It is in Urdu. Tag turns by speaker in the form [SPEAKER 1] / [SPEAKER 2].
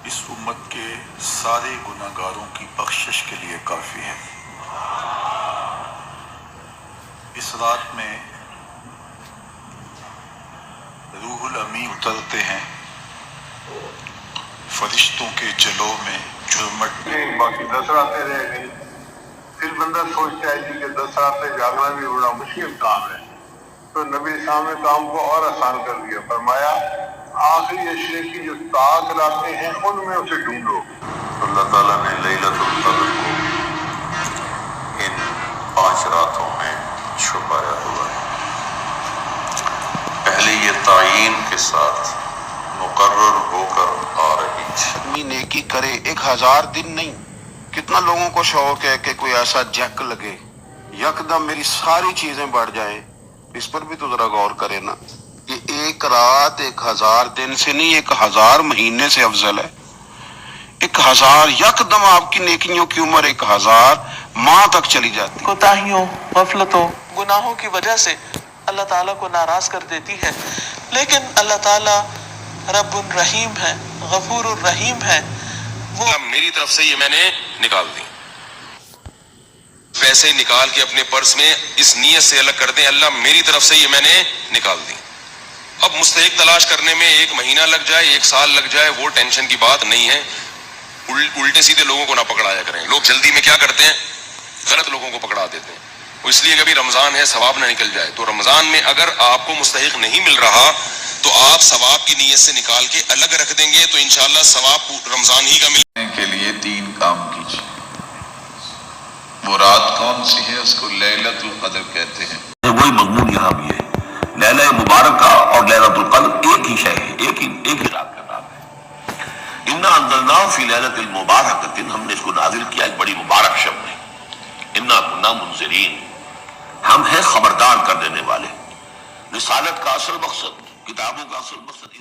[SPEAKER 1] اس امت کے سارے گناہگاروں کی بخشش کے لیے کافی ہے۔ اس رات میں روح الامین اترتے ہیں فرشتوں کے جلو میں جھرمٹ میں۔
[SPEAKER 2] باقی 10 راتیں رہ گئی، پھر بندہ سوچتا ہے کہ 10 راتیں جاگنا بھی بڑا مشکل کام ہے، تو نبی اسلام نے کام کو اور آسان کر دیا، فرمایا آخری اشرے کی جو طاق راتیں ہیں ان میں اسے ڈھونڈو۔ اللہ تعالیٰ نے لیلۃ القدر کو ان 5 راتوں میں چھپایا ہوا ہے۔ پہلے یہ تعین کے ساتھ مقرر ہو کر آ رہی
[SPEAKER 3] آدمی نیکی کرے 1000 دن نہیں، کتنا لوگوں کو شوق ہے کہ کوئی ایسا جیک لگے یکدم میری ساری چیزیں بڑھ جائیں۔ اس پر بھی تو ذرا غور کرے نا کہ ایک رات 1000 دن سے نہیں، 1000 مہینے سے افضل ہے۔ 1000 یکدم آپ کی نیکیوں کی عمر 1000 ماہ تک چلی جاتی۔
[SPEAKER 4] کوتاہیوں، غفلتوں، گناہوں کی وجہ سے اللہ تعالیٰ کو ناراض کر دیتی ہے، لیکن اللہ تعالیٰ رب الرحیم ہے، غفور الرحیم ہے۔ وہ
[SPEAKER 5] میری طرف سے یہ میں نے نکال دی، پیسے نکال کے اپنے پرس میں اس نیت سے الگ کر دیں اللہ میری طرف سے یہ میں نے نکال دی۔ اب مستحق تلاش کرنے میں 1 مہینہ لگ جائے 1 سال لگ جائے وہ ٹینشن کی بات نہیں ہے۔ الٹے سیدھے لوگوں کو نہ پکڑایا کریں۔ لوگ جلدی میں کیا کرتے ہیں، غلط لوگوں کو پکڑا دیتے ہیں، وہ اس لیے کہ ابھی رمضان ہے ثواب نہ نکل جائے۔ تو رمضان میں اگر آپ کو مستحق نہیں مل رہا تو آپ ثواب کی نیت سے نکال کے الگ رکھ دیں گے تو انشاءاللہ ثواب رمضان ہی کا ملے۔
[SPEAKER 2] کے لیے 3 کام کیجیے۔ وہ رات کون سی ہے؟ اس کو لیلۃ القدر کہتے ہیں۔
[SPEAKER 6] وہی مضمون یہاں بھی ہے، لیلہ مبارکہ اور لیلۃ القدر ایک ہی شے ہے، ایک ہی رات کا نام ہے۔ انا انزلناہ فی لیلۃ المبارکۃ، ہم نے اس کو نازل کیا ایک بڑی مبارک شب میں۔ انا کنا منذرین، ہم ہیں خبردار کر دینے والے۔ رسالت کا اصل مقصد، کتابوں کا اصل مقصد